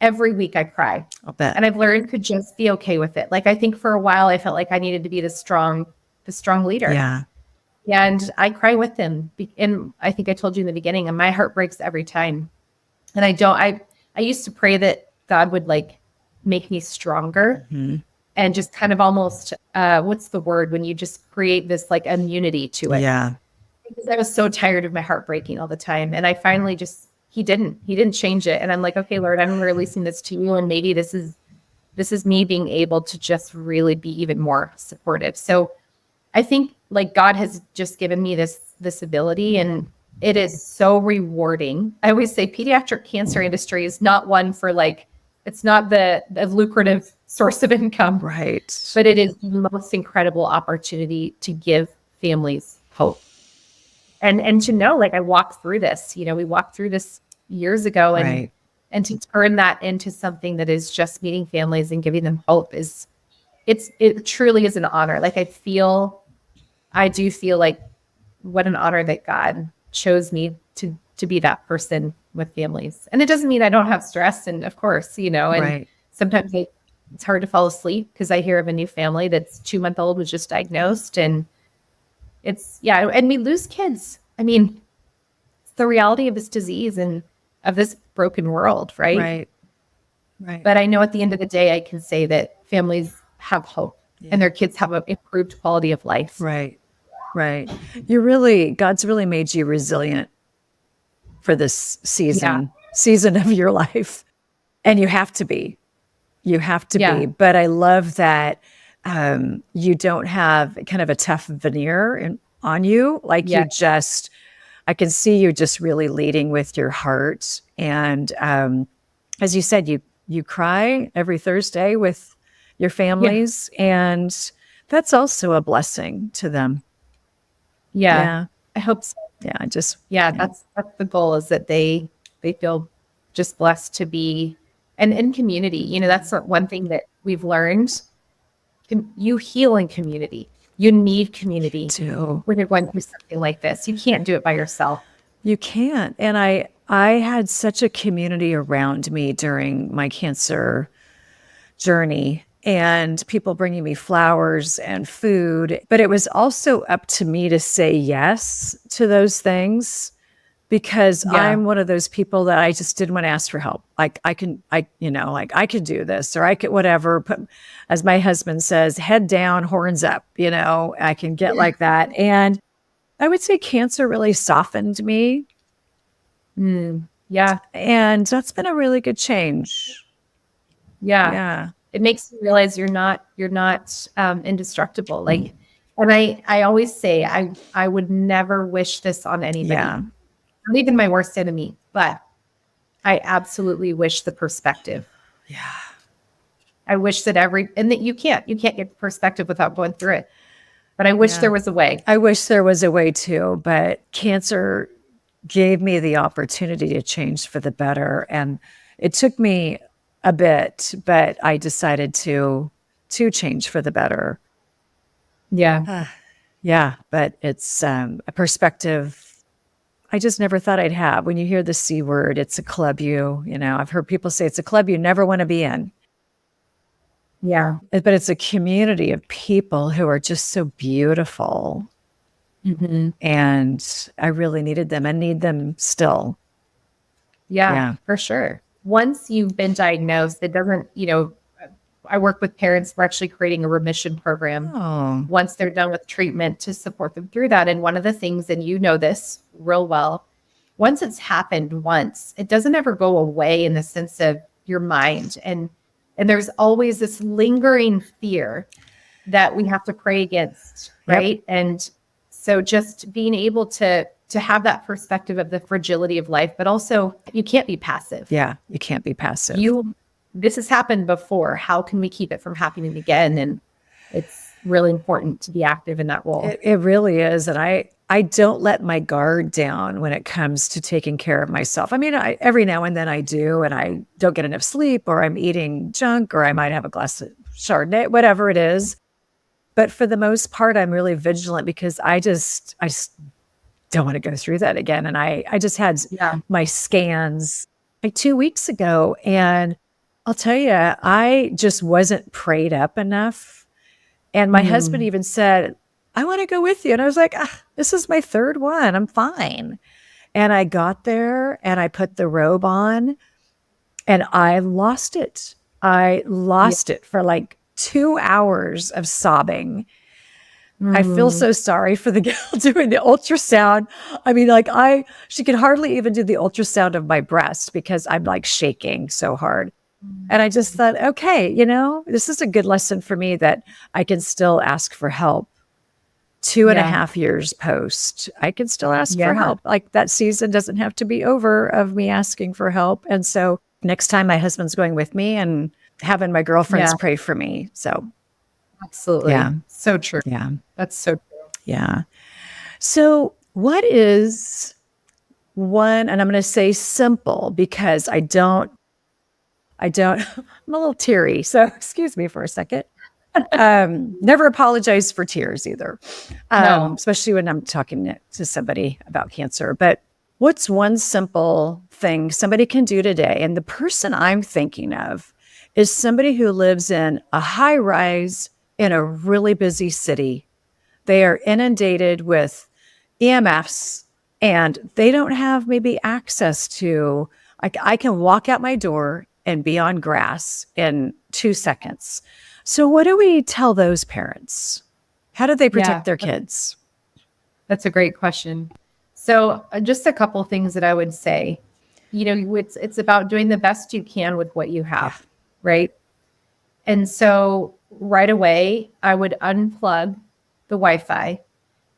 every week I cry. I'll bet. And I've learned to just be okay with it. Like, I think for a while I felt like I needed to be the strong leader. Yeah. And I cry with them. And I think I told you in the beginning, and my heart breaks every time. And I used to pray that God would like make me stronger Mhm. and just kind of almost, what's the word when you just create this like immunity to it? Yeah. Because I was so tired of my heart breaking all the time. And I finally just, he didn't change it. And I'm like, okay, Lord, I'm releasing this to you. And maybe this is me being able to just really be even more supportive. So I think like God has just given me this ability, and it is so rewarding. I always say pediatric cancer industry is not one for like, it's not the lucrative source of income, Right. but it is the most incredible opportunity to give families hope. And to know, like I walked through this, we walked through this years ago, and Right. and to turn that into something that is just meeting families and giving them hope it truly is an honor. Like I do feel like what an honor that God chose me to be that person with families. And it doesn't mean I don't have stress, and of course, and Right. sometimes it's hard to fall asleep because I hear of a new family that's 2-month old was just diagnosed, and and we lose kids. I mean, it's the reality of this disease and of this broken world, right? Right. Right. But I know at the end of the day, I can say that families have hope Yeah. and their kids have an improved quality of life. Right. Right. God's really made you resilient for this Yeah. season of your life. And you have to be. You have to be. Yeah. But I love that you don't have kind of a tough veneer on you. Like Yeah. I can see you just really leading with your heart. And as you said, you cry every Thursday with your Yeah. families, and that's also a blessing to them. Yeah. Yeah. I hope so. Yeah. Yeah. Yeah. That's the goal, is that they feel just blessed to be and in community. That's one thing that we've learned. You heal in community. You need community Too. when you're going through something like this. You can't do it by yourself. You can't. And I had such a community around me during my cancer journey, and people bringing me flowers and food. But it was also up to me to say yes to those things, because Yeah. I'm one of those people that I just didn't want to ask for help. Like I could do this, or I could whatever, put, as my husband says, head down, horns up, I can get like that. And I would say cancer really softened me. Yeah. And that's been a really good change. Yeah. Yeah. It makes you realize you're not indestructible. Like, and I always say I would never wish this on anybody, Yeah. not even my worst enemy, but I absolutely wish the perspective. Yeah. I wish that and that you can't get perspective without going through it. But I wish Yeah. there was a way. I wish there was a way too, but cancer gave me the opportunity to change for the better. And it took me a bit, but I decided to change for the better. Yeah. Yeah, but it's a perspective I just never thought I'd have. When you hear the C word, it's a club I've heard people say it's a club you never want to be in. Yeah. But it's a community of people who are just so beautiful. Mm-hmm. And I really needed them and need them still. Yeah, for sure. Once you've been diagnosed, it doesn't, I work with parents. We're actually creating a remission program Oh, once they're done with treatment to support them through that. And one of the things, and this real well, once it's happened once, it doesn't ever go away in the sense of your mind. And there's always this lingering fear that we have to pray against, right? Yep. And so just being able to have that perspective of the fragility of life, but also you can't be passive. Yeah, you can't be passive. This has happened before. How can we keep it from happening again? And it's really important to be active in that role. It really is. And I don't let my guard down when it comes to taking care of myself. I mean, every now and then I do, and I don't get enough sleep, or I'm eating junk, or I might have a glass of Chardonnay, whatever it is. But for the most part, I'm really vigilant, because I just don't want to go through that again. And I just had my scans like 2 weeks ago, and I'll tell you, I just wasn't prayed up enough. And my husband even said, I want to go with you. And I was like, this is my third one. I'm fine. And I got there and I put the robe on and I lost it. I Yeah. lost it for like 2 hours of sobbing. I feel Mm, so sorry for the girl doing the ultrasound. I mean, like she could hardly even do the ultrasound of my breast because I'm like shaking so hard. And I just thought, okay, this is a good lesson for me that I can still ask for help. Two and a yeah. half years post, I can still ask for Yeah. help. Like that season doesn't have to be over of me asking for help. And so next time my husband's going with me and having my girlfriends Yeah. pray for me. So Absolutely. yeah, So true. yeah, That's so true. yeah. So what is one, and I'm going to say simple because I'm a little teary. So excuse me for a second. Never apologize for tears either, No. especially when I'm talking to somebody about cancer. But what's one simple thing somebody can do today? And the person I'm thinking of is somebody who lives in a high rise in a really busy city. They are inundated with EMFs and they don't have maybe access to, like, I can walk out my door and be on grass in 2 seconds. So, what do we tell those parents? How do they Yeah. protect their kids? That's a great question. So, just a couple things that I would say. It's about doing the best you can with what you Yeah. have, right? And so, right away, I would unplug the Wi-Fi.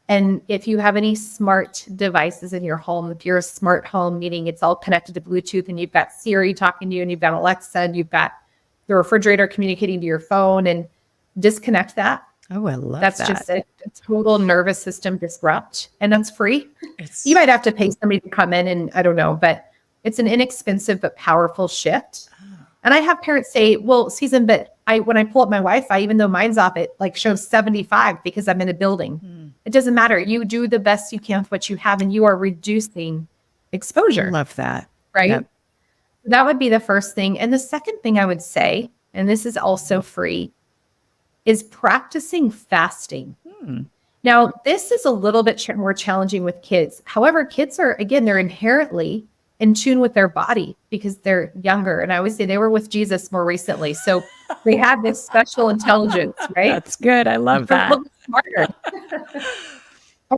And if you have any smart devices in your home, if you're a smart home, meaning it's all connected to Bluetooth and you've got Siri talking to you and you've got Alexa and you've got the refrigerator communicating to your phone, and disconnect that. Oh, I love That's that. just a total nervous system disrupt, and that's free. It's You might have to pay somebody to come in, and I don't know, but it's an inexpensive but powerful shift. And I have parents say, well, Susan, but when I pull up my Wi-Fi, even though mine's off, it like shows 75 because I'm in a building. It doesn't matter. You do the best you can with what you have, and you are reducing exposure, love that. right? Yep. That would be the first thing. And the second thing I would say, and this is also free, is practicing fasting. Now, this is a little bit more challenging with kids. However, kids are, again, they're inherently in tune with their body because they're younger. And I always say they were with Jesus more recently. So they have this special intelligence, right? That's good. I love They're a that. little smarter.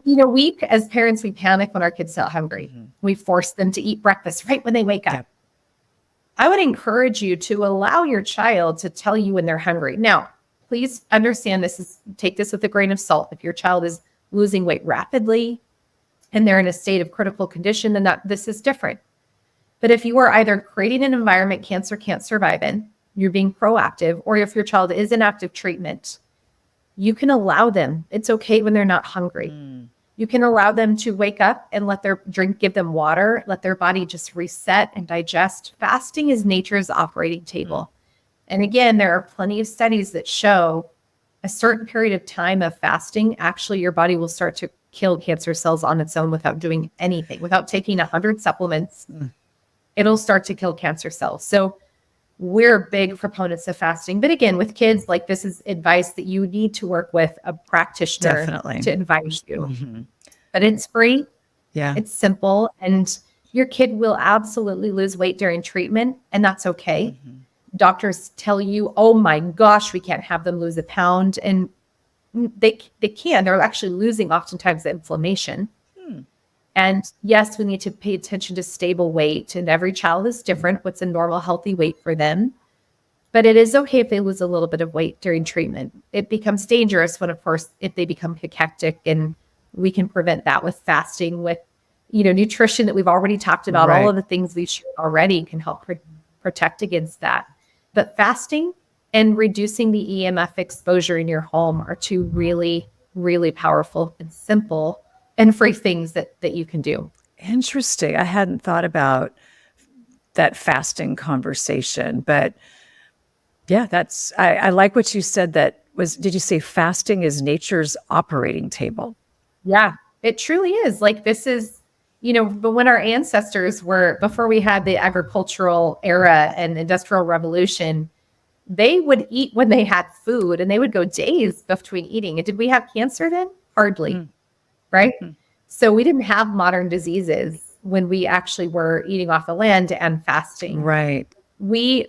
We, as parents, we panic when our kids are hungry. We force them to eat breakfast right when they wake up. Yep. I would encourage you to allow your child to tell you when they're hungry. Now, please understand take this with a grain of salt. If your child is losing weight rapidly and they're in a state of critical condition, then this is different. But if you are either creating an environment cancer can't survive in, you're being proactive, or if your child is in active treatment, you can allow them. It's okay when they're not hungry. You can allow them to wake up and give them water, let their body just reset and digest. Fasting is nature's operating table. And again, there are plenty of studies that show a certain period of time of fasting, actually your body will start to kill cancer cells on its own without doing anything, without taking 100 supplements. It'll start to kill cancer cells. So we're big proponents of fasting. But again, with kids, like, this is advice that you need to work with a practitioner Definitely. to advise you. But it's free. Yeah. It's simple. And your kid will absolutely lose weight during treatment. And that's okay. Doctors tell you, oh my gosh, we can't have them lose a pound. And they can. They're actually losing oftentimes the inflammation. And yes, we need to pay attention to stable weight. And every child is different. What's a normal, healthy weight for them? But it is okay if they lose a little bit of weight during treatment. It becomes dangerous when, of course, if they become hectic, and we can prevent that with fasting, with nutrition that we've already talked about. Right. All of the things we've shared already can help protect against that. But fasting and reducing the EMF exposure in your home are two really, really powerful and simple and free things that you can do. Interesting. I hadn't thought about that fasting conversation, but yeah, I like what you said. Did you say fasting is nature's operating table? Yeah, it truly is. Like, this is, but when our ancestors before we had the agricultural era and industrial revolution, they would eat when they had food, and they would go days between eating. And did we have cancer then? Hardly, right? So we didn't have modern diseases when we actually were eating off the land and fasting. Right.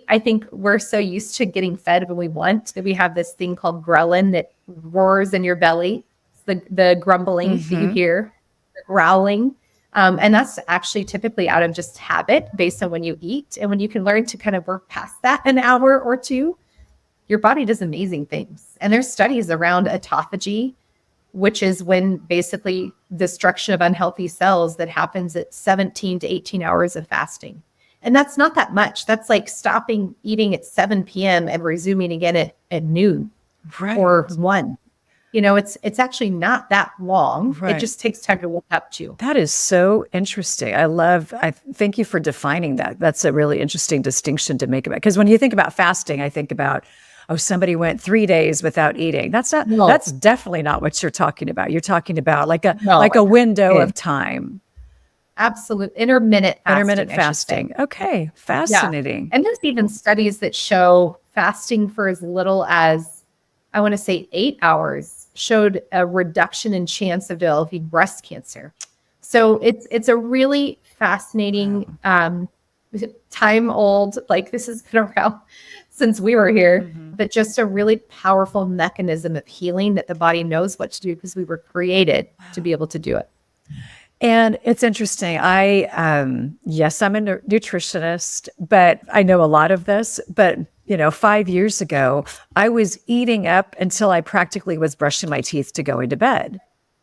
I think we're so used to getting fed when we want that we have this thing called ghrelin that roars in your belly. It's the grumbling that you hear, the growling. And that's actually typically out of just habit based on when you eat. And when you can learn to kind of work past that an hour or two, your body does amazing things. And there's studies around autophagy, which is when basically destruction of unhealthy cells that happens at 17 to 18 hours of fasting. And that's not that much. That's like stopping eating at 7 p.m. and resuming again at noon or 1. It's actually not that long. Right. It just takes time to wake up to. That is so interesting. I thank you for defining that. That's a really interesting distinction to make about, because when you think about fasting, I think about, somebody went 3 days without eating. That's definitely not what you're talking about. You're talking about like a window of time. Absolute intermittent fasting. Okay. Fascinating. Yeah. And there's even studies that show fasting for as little as, I want to say 8 hours showed a reduction in chance of developing breast cancer. So it's a really fascinating, time old, like this has been around since we were here, but just a really powerful mechanism of healing that the body knows what to do because we were created to be able to do it. And it's interesting. Yes, I'm a nutritionist, but I know a lot of this. But, 5 years ago, I was eating up until I practically was brushing my teeth to go into bed.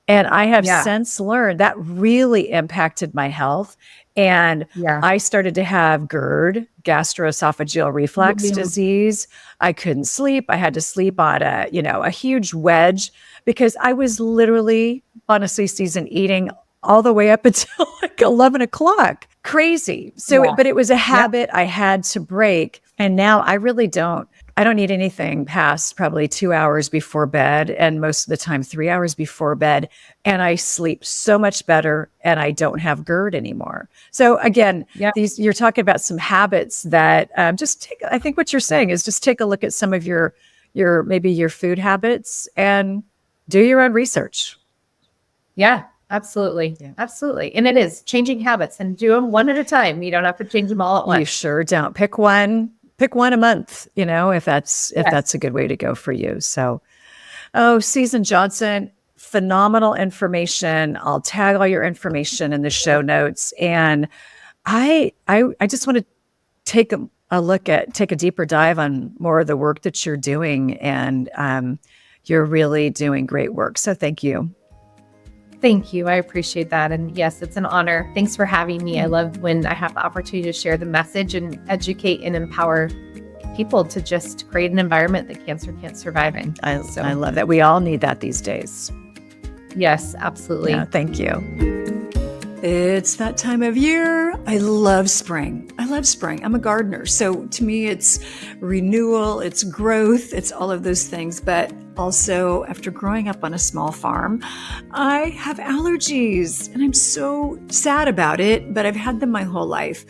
And I have since learned that really impacted my health. And I started to have GERD, gastroesophageal reflux disease. I couldn't sleep. I had to sleep on a huge wedge because I was literally, honestly, Susan, eating all the way up until like 11 o'clock. Crazy. So, but it was a habit I had to break. And now I really don't eat anything past probably 2 hours before bed, and most of the time 3 hours before bed. And I sleep so much better, and I don't have GERD anymore. So again, you're talking about some habits that I think what you're saying is just take a look at some of your maybe your food habits and do your own research. Yeah. Absolutely. Yeah. Absolutely. And it is changing habits, and do them one at a time. You don't have to change them all at once. You sure don't. Pick one a month, if that's a good way to go for you. So, Susan Johnson, phenomenal information. I'll tag all your information in the show notes. And I just want to take a deeper dive on more of the work that you're doing. And you're really doing great work. So thank you. Thank you. I appreciate that. And yes, it's an honor. Thanks for having me. I love when I have the opportunity to share the message and educate and empower people to just create an environment that cancer can't survive in. I love that. We all need that these days. Yes, absolutely. Yeah, thank you. It's that time of year. I love spring. I'm a gardener. So to me, it's renewal, it's growth, it's all of those things. But also, after growing up on a small farm, I have allergies and I'm so sad about it, but I've had them my whole life.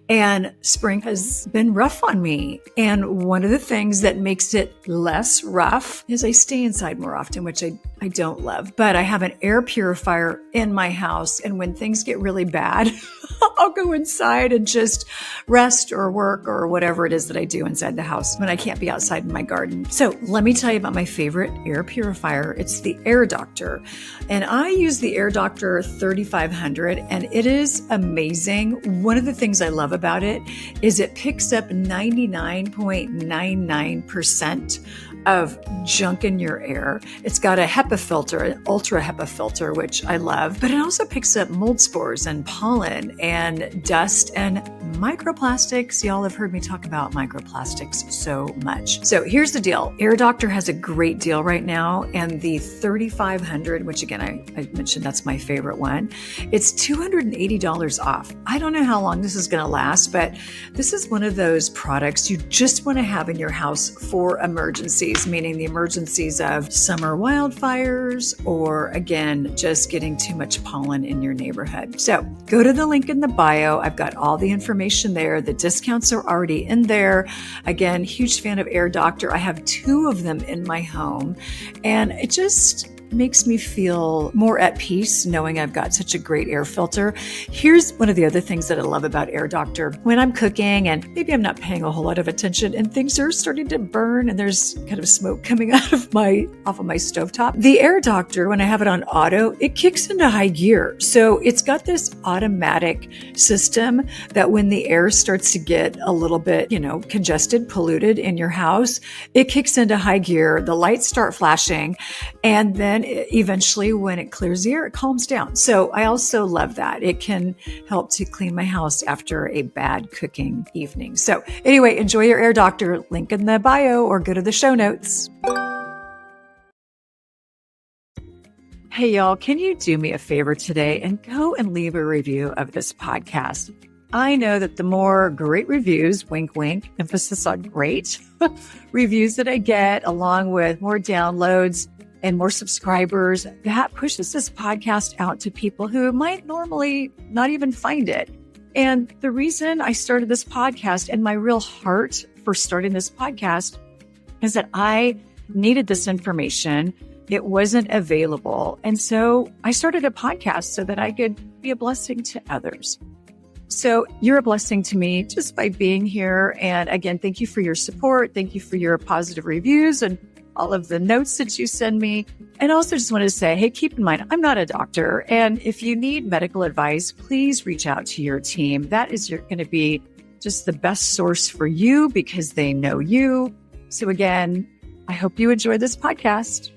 And spring has been rough on me. And one of the things that makes it less rough is I stay inside more often, which I don't love. But I have an air purifier in my house. And when things get really bad, I'll go inside and just rest or work or whatever it is that I do inside the house when I can't be outside in my garden. So let me tell you about my favorite air purifier. It's the Air Doctor. And I use the Air Doctor 3500 and it is amazing. One of the things I love about it is it picks up 99.99% of junk in your air. It's got a HEPA filter, an ultra HEPA filter, which I love, but it also picks up mold spores and pollen and dust and microplastics. Y'all have heard me talk about microplastics so much. So here's the deal. Air Doctor has a great deal right now, and the 3500, which again, I mentioned that's my favorite one, it's $280 off. I don't know how long this is going to last, but this is one of those products you just want to have in your house for emergencies, meaning the emergencies of summer wildfires or, again, just getting too much pollen in your neighborhood. So go to the link in the bio. I've got all the information there. The discounts are already in there. Again, huge fan of Air Doctor. I have 2 of them in my home, and makes me feel more at peace knowing I've got such a great air filter. Here's one of the other things that I love about Air Doctor. When I'm cooking and maybe I'm not paying a whole lot of attention and things are starting to burn and there's kind of smoke coming off of my stovetop, the Air Doctor, when I have it on auto, it kicks into high gear. So it's got this automatic system that when the air starts to get a little bit, congested, polluted in your house, it kicks into high gear. The lights start flashing. And then eventually when it clears the air, it calms down. So I also love that. It can help to clean my house after a bad cooking evening. So anyway, enjoy your Air Doctor. Link in the bio or go to the show notes. Hey, y'all, can you do me a favor today and go and leave a review of this podcast? I know that the more great reviews, wink, wink, emphasis on great, reviews that I get, along with more downloads and more subscribers, that pushes this podcast out to people who might normally not even find it. And the reason I started this podcast and my real heart for starting this podcast is that I needed this information. It wasn't available. And so I started a podcast so that I could be a blessing to others. So you're a blessing to me just by being here. And again, thank you for your support. Thank you for your positive reviews and all of the notes that you send me. And also just wanted to say, hey, keep in mind, I'm not a doctor. And if you need medical advice, please reach out to your team. That is going to be just the best source for you because they know you. So again, I hope you enjoy this podcast.